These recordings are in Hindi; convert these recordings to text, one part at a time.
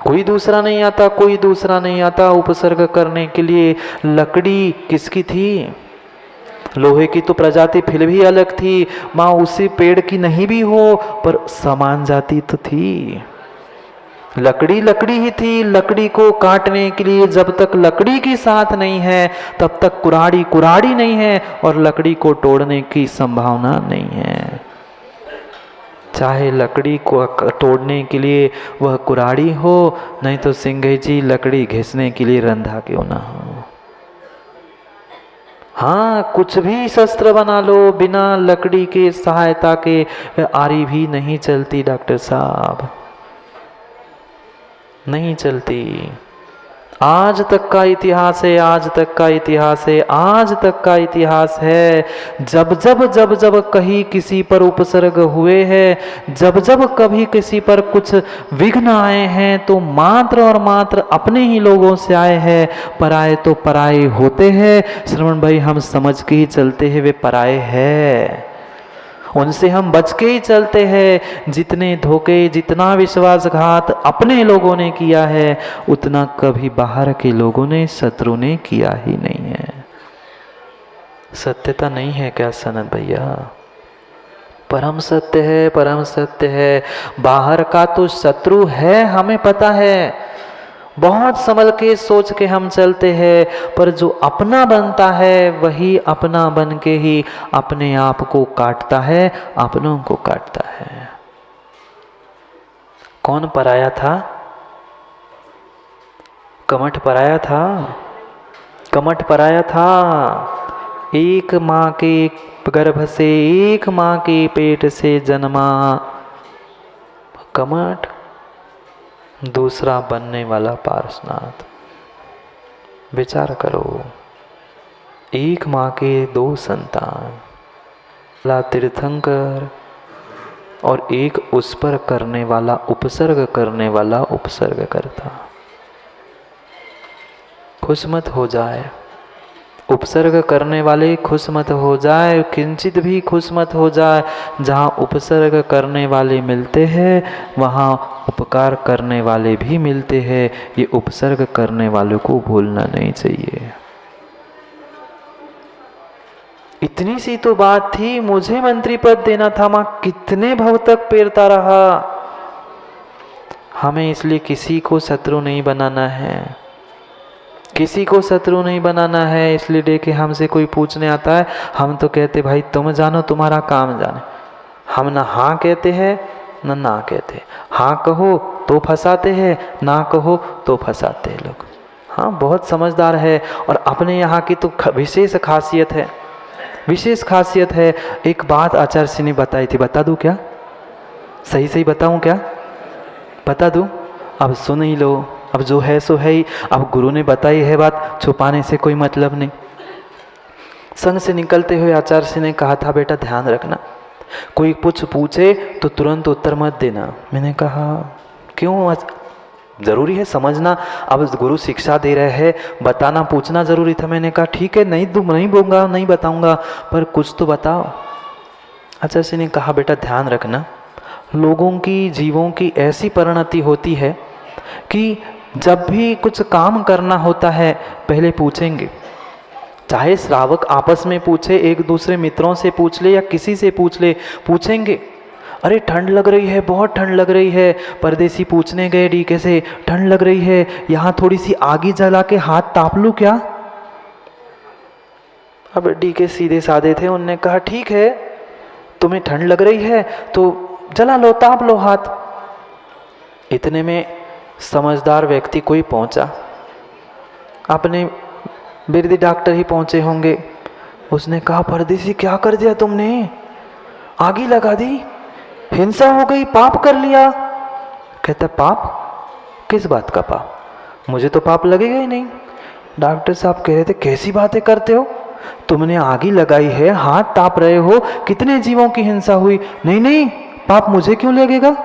कोई दूसरा नहीं आता, कोई दूसरा नहीं आता उपसर्ग करने के लिए। लकड़ी किसकी थी? लोहे की तो प्रजाति फिर भी अलग थी, माँ उसी पेड़ की नहीं भी हो पर समान जाति तो थी। लकड़ी लकड़ी ही थी। लकड़ी को काटने के लिए जब तक लकड़ी की साथ नहीं है तब तक कुराड़ी कुराड़ी नहीं है, और लकड़ी को तोड़ने की संभावना नहीं है। चाहे लकड़ी को तोड़ने के लिए वह कुराड़ी हो, नहीं तो सिंघई जी लकड़ी घिसने के लिए रंधा क्यों ना हो। हाँ, कुछ भी शस्त्र बना लो, बिना लकड़ी के सहायता के आरी भी नहीं चलती डॉक्टर साहब, नहीं चलती। आज तक का इतिहास है, आज तक का इतिहास है, आज तक का इतिहास है। जब जब कहीं किसी पर उपसर्ग हुए हैं, जब जब कभी किसी पर कुछ विघ्न आए हैं, तो मात्र और मात्र अपने ही लोगों से आए हैं। पराये तो पराये होते हैं श्रवण भाई, हम समझ के ही चलते हैं वे पराये हैं, उनसे हम बच के ही चलते हैं। जितने धोखे, जितना विश्वासघात अपने लोगों ने किया है, उतना कभी बाहर के लोगों ने, शत्रु ने किया ही नहीं है। सत्यता नहीं है क्या सनत भैया? परम सत्य है, परम सत्य है। बाहर का तो शत्रु है, हमें पता है, बहुत संभल के सोच के हम चलते हैं, पर जो अपना बनता है वही अपना बन के ही अपने आप को काटता है, अपनों को काटता है। कौन पराया था? कमठ पराया था, कमठ पराया था। एक माँ के गर्भ से, एक माँ के पेट से जन्मा कमठ, दूसरा बनने वाला पार्श्वनाथ। विचार करो, एक माँ के दो संतान, ला तीर्थंकर और एक उस पर करने वाला, उपसर्ग करने वाला उपसर्ग करता। खुश मत हो जाए, उपसर्ग करने वाले खुश मत हो जाए, किंचित भी खुश मत हो जाए। जहाँ उपसर्ग करने वाले मिलते हैं वहाँ उपकार करने वाले भी मिलते हैं। ये उपसर्ग करने वालों को भूलना नहीं चाहिए। इतनी सी तो बात थी, मुझे मंत्री पद देना था, माँ कितने भव तक पेरता रहा। हमें इसलिए किसी को शत्रु नहीं बनाना है, किसी को शत्रु नहीं बनाना है। इसलिए देखे हमसे कोई पूछने आता है, हम तो कहते भाई तुम जानो, तुम्हारा काम जाने। हम ना हाँ कहते हैं ना कहते। हाँ कहो तो फंसाते हैं, ना कहो तो फंसाते हैं लोग। हाँ, बहुत समझदार है। और अपने यहाँ की तो विशेष खासियत है, विशेष खासियत है। एक बात आचार्य जी ने बताई थी, बता दूं क्या? सही सही बताऊं क्या? बता दूं? अब सुन ही लो, अब जो है सो है ही। अब गुरु ने बताई है बात, छुपाने से कोई मतलब नहीं। संघ से निकलते हुए आचार्य जी ने कहा था, बेटा ध्यान रखना, कोई कुछ पूछे तो तुरंत उत्तर मत देना। मैंने कहा क्यों? जरूरी है समझना, अब गुरु शिक्षा दे रहे हैं, बताना पूछना जरूरी था। मैंने कहा ठीक है, नहीं बोलूँगा, नहीं बताऊंगा, पर कुछ तो बताओ। आचार्य जी ने कहा, बेटा ध्यान रखना, लोगों की, जीवों की ऐसी परिणति होती है कि जब भी कुछ काम करना होता है पहले पूछेंगे। चाहे श्रावक आपस में पूछे, एक दूसरे मित्रों से पूछ ले या किसी से पूछ ले, पूछेंगे अरे ठंड लग रही है, बहुत ठंड लग रही है। परदेसी पूछने गए डीके से, ठंड लग रही है, यहाँ थोड़ी सी आगी जला के हाथ ताप लूं क्या? अब डीके सीधे साधे थे, उनने कहा ठीक है, तुम्हें ठंड लग रही है तो जला लो, ताप लो हाथ। इतने में समझदार व्यक्ति कोई पहुंचा, अपने बिरदी डॉक्टर ही पहुंचे होंगे। उसने कहा, परदेसी क्या कर दिया तुमने? आगी लगा दी, हिंसा हो गई, पाप कर लिया। कहता पाप? किस बात का पाप? मुझे तो पाप लगेगा ही नहीं। डॉक्टर साहब कह रहे थे, कैसी बातें करते हो, तुमने आगी लगाई है, हाथ ताप रहे हो, कितने जीवों की हिंसा हुई। नहीं नहीं, पाप मुझे क्यों लगेगा,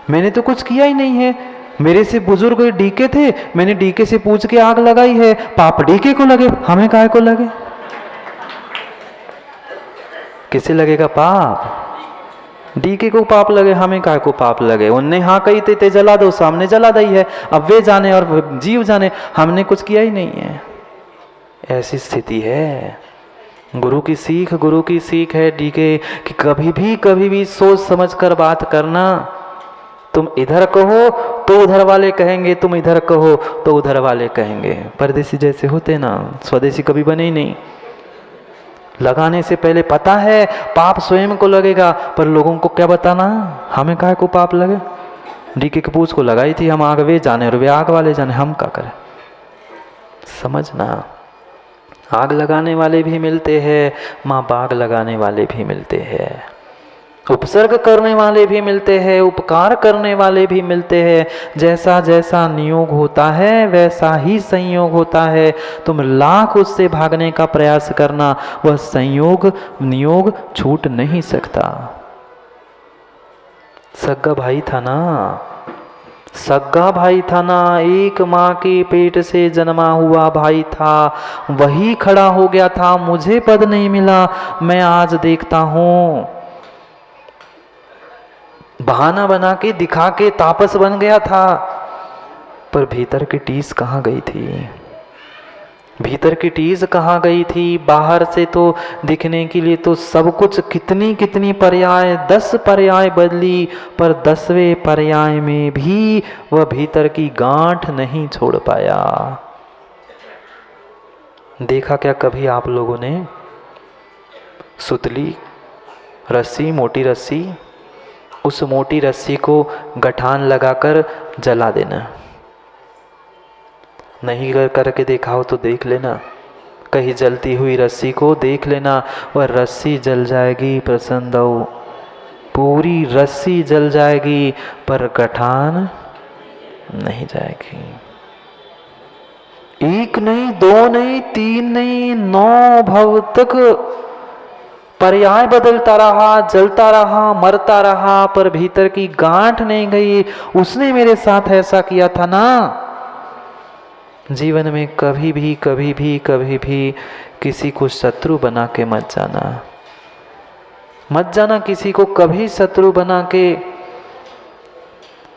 मैंने तो कुछ किया ही नहीं है। मेरे से बुजुर्ग डीके थे, मैंने डीके से पूछ के आग लगाई है, पाप डीके को लगे, हमें काहे को लगे? किसे लगेगा पाप? डीके को पाप लगे, हमें काय को पाप लगे। उनने हाँ कही ते जला दो, सामने जला दी है, अब वे जाने और जीव जाने, हमने कुछ किया ही नहीं है। ऐसी स्थिति है। गुरु की सीख है डीके कि कभी भी सोच समझ कर बात करना। तुम इधर कहो तो उधर वाले कहेंगे, तुम इधर कहो तो उधर वाले कहेंगे। परदेसी जैसे होते ना, स्वदेशी कभी बने ही नहीं। लगाने से पहले पता है पाप स्वयं को लगेगा, पर लोगों को क्या बताना, हमें काहे को पाप लगे। डीके के पूछ को लगाई थी, हम आग वे जाने और वे आग वाले जाने, हम क्या करें। समझना, आग लगाने वाले भी मिलते हैं, माँ बाग लगाने वाले भी मिलते हैं, उपसर्ग करने वाले भी मिलते हैं, उपकार करने वाले भी मिलते हैं। जैसा जैसा नियोग होता है वैसा ही संयोग होता है। तुम लाख उससे भागने का प्रयास करना, वह संयोग नियोग छूट नहीं सकता। सगा भाई था ना, एक माँ के पेट से जन्मा हुआ भाई था, वही खड़ा हो गया था, मुझे पद नहीं मिला, मैं आज देखता हूं। बहाना बना के दिखा के तापस बन गया था, पर भीतर की टीस कहाँ गई थी, भीतर की टीस कहाँ गई थी। बाहर से तो दिखने के लिए तो सब कुछ कितनी पर्याय 10 पर्याय बदली, पर 10वें पर्याय में भी वह भीतर की गांठ नहीं छोड़ पाया। देखा क्या कभी आप लोगों ने सुतली रस्सी, मोटी रस्सी, उस मोटी रस्सी को गठान लगाकर जला देना। नहीं करके देखा हो तो देख लेना, कहीं जलती हुई रस्सी को देख लेना, वह रस्सी जल जाएगी प्रसन्न दो, पूरी रस्सी जल जाएगी, पर गठान नहीं जाएगी। एक नहीं, 2 नहीं, 3 नहीं, 9 भव तक पर्याय बदलता रहा, जलता रहा, मरता रहा, पर भीतर की गांठ नहीं गई। उसने मेरे साथ ऐसा किया था ना। जीवन में कभी भी किसी को शत्रु बना के मत जाना, किसी को कभी शत्रु बना के।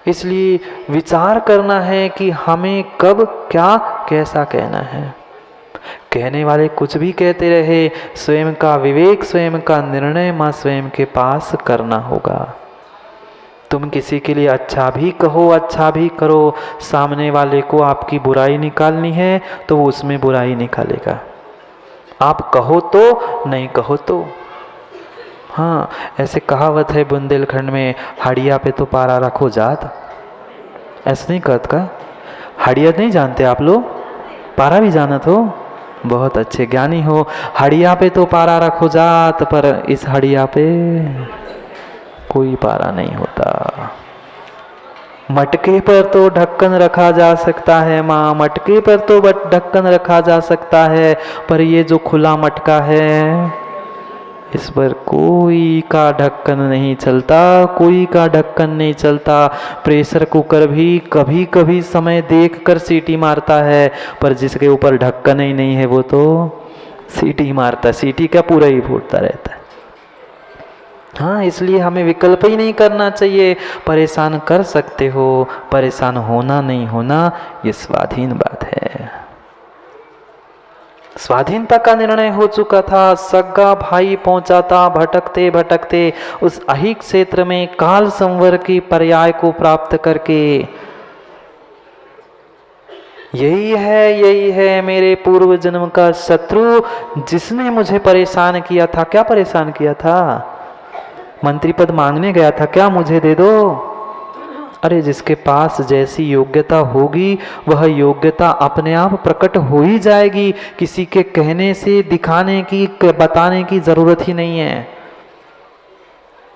इसलिए विचार करना है कि हमें कब क्या कैसा कहना है। कहने वाले कुछ भी कहते रहे, स्वयं का विवेक, स्वयं का निर्णय मां स्वयं के पास करना होगा। तुम किसी के लिए अच्छा भी कहो, अच्छा भी करो, सामने वाले को आपकी बुराई निकालनी है तो वो उसमें बुराई निकालेगा। आप कहो तो, नहीं कहो तो। हाँ, ऐसे कहावत है बुंदेलखंड में, हड़िया पे तो पारा रखो जात। ऐसा नहीं कहत का, हड़िया नहीं जानते आप लोग, पारा भी जानत हो, बहुत अच्छे ज्ञानी हो। हड़िया पे तो पारा रखो जात, पर इस हड़िया पे कोई पारा नहीं होता। मटके पर तो ढक्कन रखा जा सकता है माँ, मटके पर तो ढक्कन रखा जा सकता है, पर ये जो खुला मटका है इस पर कोई का ढक्कन नहीं चलता, कोई का ढक्कन नहीं चलता। प्रेशर कुकर भी कभी समय देख कर सीटी मारता है, पर जिसके ऊपर ढक्कन ही नहीं है वो तो सीटी मारता, सीटी का पूरा ही फूटता रहता है। हाँ, इसलिए हमें विकल्प ही नहीं करना चाहिए। परेशान कर सकते हो, परेशान होना नहीं होना ये स्वाधीन बात है। स्वाधीनता का निर्णय हो चुका था। सगा भाई पहुंचा था भटकते भटकते उस अहिक क्षेत्र में, काल संवर की पर्याय को प्राप्त करके। यही है मेरे पूर्व जन्म का शत्रु, जिसने मुझे परेशान किया था। क्या परेशान किया था? मंत्री पद मांगने गया था, क्या मुझे दे दो। अरे जिसके पास जैसी योग्यता होगी वह योग्यता अपने आप प्रकट हो ही जाएगी। किसी के कहने से, दिखाने की, बताने की जरूरत ही नहीं है,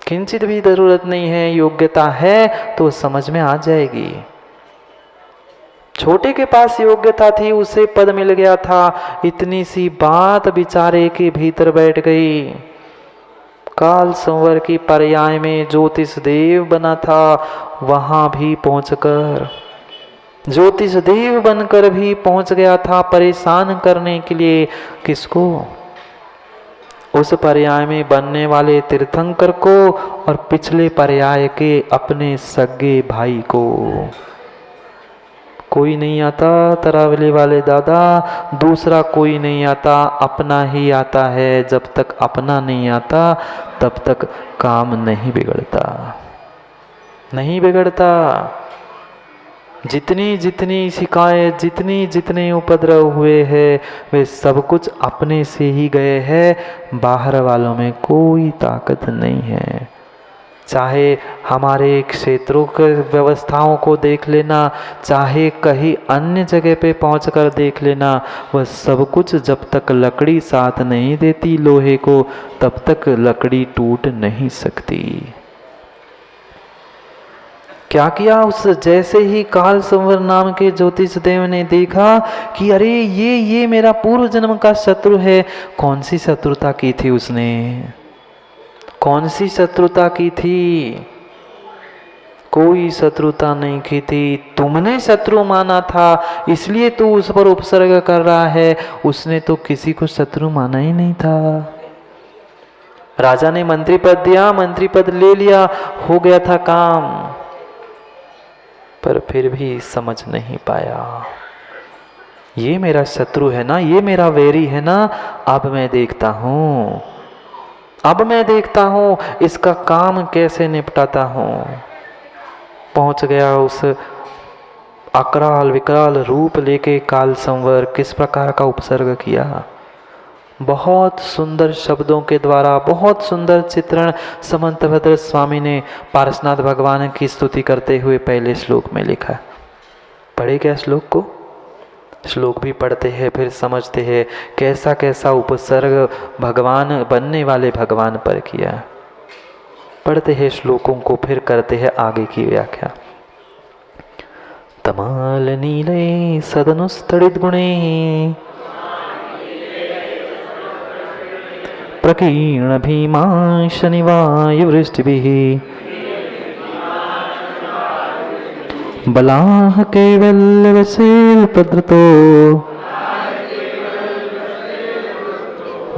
किंचित भी जरूरत नहीं है। योग्यता है तो समझ में आ जाएगी। छोटे के पास योग्यता थी, उसे पद मिल गया था, इतनी सी बात बेचारे के भीतर बैठ गई। काल संवर की पर्याय में ज्योतिष देव बना था, वहां भी पहुंचकर ज्योतिष देव बनकर भी पहुंच गया था परेशान करने के लिए। किसको? उस पर्याय में बनने वाले तीर्थंकर को और पिछले पर्याय के अपने सगे भाई को। कोई नहीं आता तरावली वाले दादा, दूसरा कोई नहीं आता, अपना ही आता है। जब तक अपना नहीं आता तब तक काम नहीं बिगड़ता, नहीं बिगड़ता। जितनी जितनी शिकायत, जितनी जितने उपद्रव हुए हैं, वे सब कुछ अपने से ही गए हैं। बाहर वालों में कोई ताकत नहीं है। चाहे हमारे क्षेत्रों के व्यवस्थाओं को देख लेना, चाहे कहीं अन्य जगह पे पहुंचकर देख लेना, वह सब कुछ जब तक लकड़ी साथ नहीं देती लोहे को, तब तक लकड़ी टूट नहीं सकती। क्या किया उस जैसे ही काल संवर नाम के ज्योतिष देव ने देखा कि अरे ये मेरा पूर्व जन्म का शत्रु है। कौन सी शत्रुता की थी उसने? कौन सी शत्रुता की थी? कोई शत्रुता नहीं की थी। तुमने शत्रु माना था, इसलिए तू उस पर उपसर्ग कर रहा है। उसने तो किसी को शत्रु माना ही नहीं था। राजा ने मंत्री पद दिया, मंत्री पद ले लिया, हो गया था काम, पर फिर भी समझ नहीं पाया। ये मेरा शत्रु है ना, ये मेरा वैरी है ना। अब मैं देखता हूं, अब मैं देखता हूं इसका काम कैसे निपटाता हूं। पहुंच गया उस अकराल विकराल रूप लेके काल संवर। किस प्रकार का उपसर्ग किया? बहुत सुंदर शब्दों के द्वारा, बहुत सुंदर चित्रण समंतभद्र स्वामी ने पार्श्वनाथ भगवान की स्तुति करते हुए पहले श्लोक में लिखा। पढ़े क्या श्लोक को? श्लोक भी पढ़ते हैं, फिर समझते हैं कैसा कैसा उपसर्ग भगवान बनने वाले भगवान पर किया। पढ़ते हैं श्लोकों को, फिर करते हैं आगे की व्याख्या। तमाल नीले सदनुस्तड़ित गुणे प्रकीर्ण भीमा शनिवायु वृष्टिभिः बलाह कैवल्यवसेपद्रतो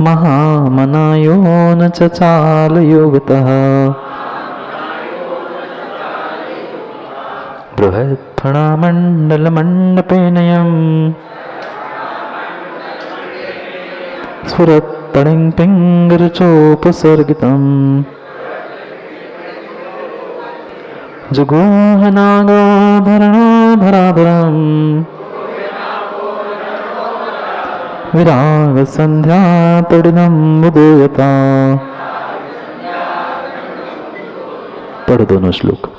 महामनायो न चचाल योगतः बृहत्फणामण्डलमण्डपेनयम् स्फुरत्तडिं पिङ्गरचोपसर्गितम् जुगोहनागाभरणाभराभरम् विरागसन्ध्या तडिनं मुदोयता। पढ़ दोनों श्लोक।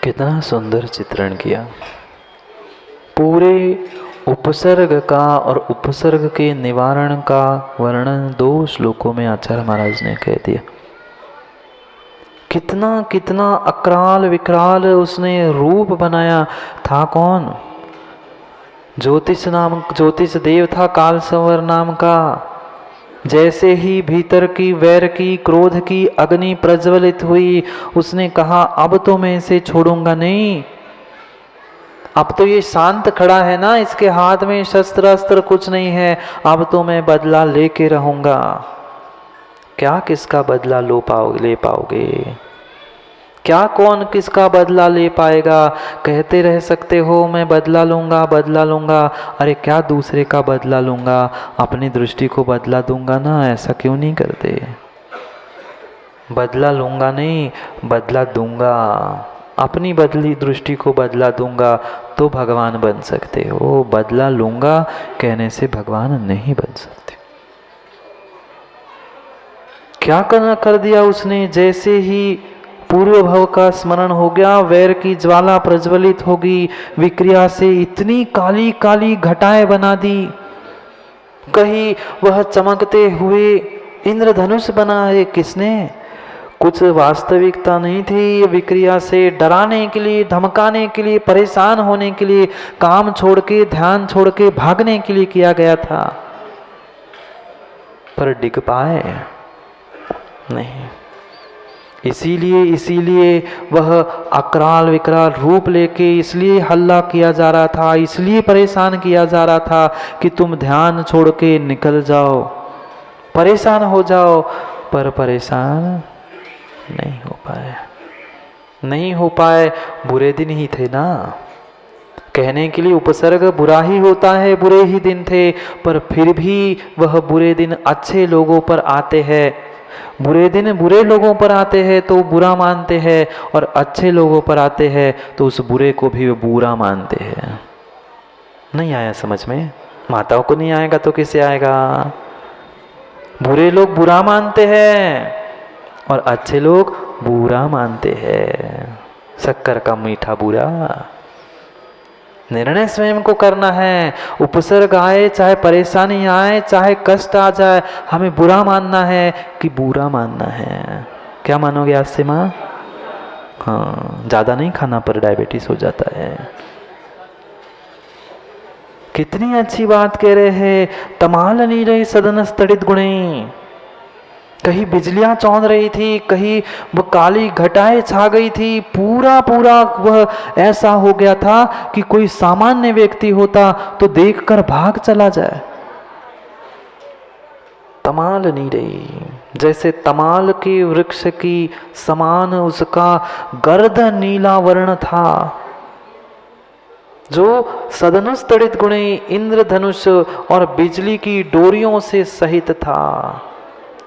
कितना सुंदर चित्रण किया। पूरे उपसर्ग का और उपसर्ग के निवारण का वर्णन 2 श्लोकों में आचार्य महाराज ने कह दिया। कितना कितना अकराल विकराल उसने रूप बनाया था। कौन? ज्योतिष देव था काल संवर नाम का। जैसे ही भीतर की वैर की क्रोध की अग्नि प्रज्वलित हुई, उसने कहा अब तो मैं इसे छोड़ूंगा नहीं। अब तो ये शांत खड़ा है ना, इसके हाथ में शस्त्र अस्त्र कुछ नहीं है, अब तो मैं बदला लेके रहूंगा। क्या किसका बदला ले पाओगे? क्या कौन किसका बदला ले पाएगा? कहते रह सकते हो मैं बदला लूंगा, बदला लूंगा। अरे क्या दूसरे का बदला लूंगा? अपनी दृष्टि को बदला दूंगा ना। ऐसा क्यों नहीं करते? बदला लूंगा नहीं, बदला दूंगा। अपनी बदली दृष्टि को बदला दूंगा तो भगवान बन सकते हो। बदला लूंगा कहने से भगवान नहीं बन सकते। क्या करना कर दिया उसने? जैसे ही पूर्व भव का स्मरण हो गया, वैर की ज्वाला प्रज्वलित होगी, विक्रिया से इतनी काली काली घटाएं बना दी। कहीं वह चमकते हुए इंद्रधनुष बना है। किसने? कुछ वास्तविकता नहीं थी। विक्रिया से डराने के लिए, धमकाने के लिए, परेशान होने के लिए, काम छोड़ के, ध्यान छोड़ के भागने के लिए किया गया था। पर डिग पाए नहीं। इसीलिए वह अकराल विकराल रूप लेके इसलिए हल्ला किया जा रहा था, इसलिए परेशान किया जा रहा था कि तुम ध्यान छोड़ के निकल जाओ। परेशान हो जाओ, पर परेशान नहीं हो पाए। नहीं हो पाए, बुरे दिन ही थे ना। कहने के लिए उपसर्ग बुरा ही होता है, बुरे ही दिन थे, पर फिर भी वह बुरे दिन अच्छे लोगों पर आते हैं। बुरे दिन बुरे लोगों पर आते हैं तो बुरा मानते हैं, और अच्छे लोगों पर आते हैं तो उस बुरे को भी वे बुरा मानते हैं। नहीं आया समझ में? माताओं को नहीं आएगा तो किसे आएगा? बुरे लोग बुरा मानते हैं और अच्छे लोग बुरा मानते हैं। शक्कर का मीठा बुरा। निर्णय स्वयं को करना है। उपसर्ग आए, चाहे परेशानी आए, चाहे कष्ट आ जाए, हमें बुरा मानना है कि बुरा मानना है। क्या मानोगे आज से माँ? हाँ, ज्यादा नहीं खाना पर डायबिटीज हो जाता है। कितनी अच्छी बात कह रहे हैं। तमाल नहीं रही सदन स्तड़ित गुणे। कहीं बिजलियां चौंध रही थी, कहीं वो काली घटाएं छा गई थी, पूरा पूरा वह ऐसा हो गया था कि कोई सामान्य व्यक्ति होता तो देखकर भाग चला जाए। तमाल नहीं रही, जैसे तमाल के वृक्ष की समान उसका गर्द नीला वर्ण था, जो सदनुष तड़ित गुणे इंद्रधनुष और बिजली की डोरियों से सहित था।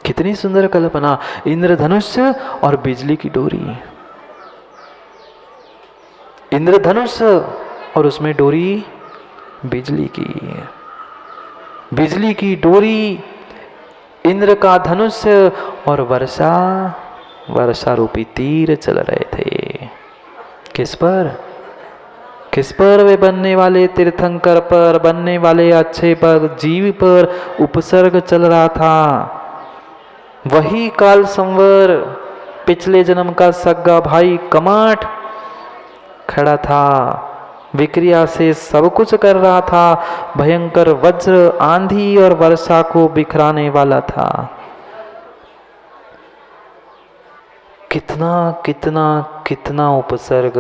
कितनी सुंदर कल्पना, इंद्रधनुष और बिजली की डोरी। इंद्रधनुष और उसमें डोरी बिजली की। बिजली की डोरी, इंद्र का धनुष और वर्षा, वर्षा रूपी तीर चल रहे थे। किस पर? किस पर? वे बनने वाले तीर्थंकर पर, बनने वाले अच्छे पर, जीव पर उपसर्ग चल रहा था। वही काल संवर पिछले जन्म का सग्गा भाई कमाट खड़ा था, विक्रिया से सब कुछ कर रहा था। भयंकर वज्र, आंधी और वर्षा को बिखराने वाला था। कितना कितना कितना उपसर्ग।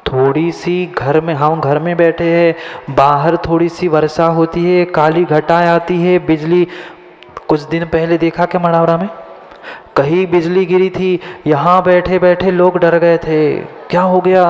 थोड़ी सी घर में, हम घर में बैठे हैं, बाहर थोड़ी सी वर्षा होती है, काली घटाएं आती है, बिजली। कुछ दिन पहले देखा क्या मढ़ावरा में कहीं बिजली गिरी थी, यहाँ बैठे बैठे लोग डर गए थे। क्या हो गया?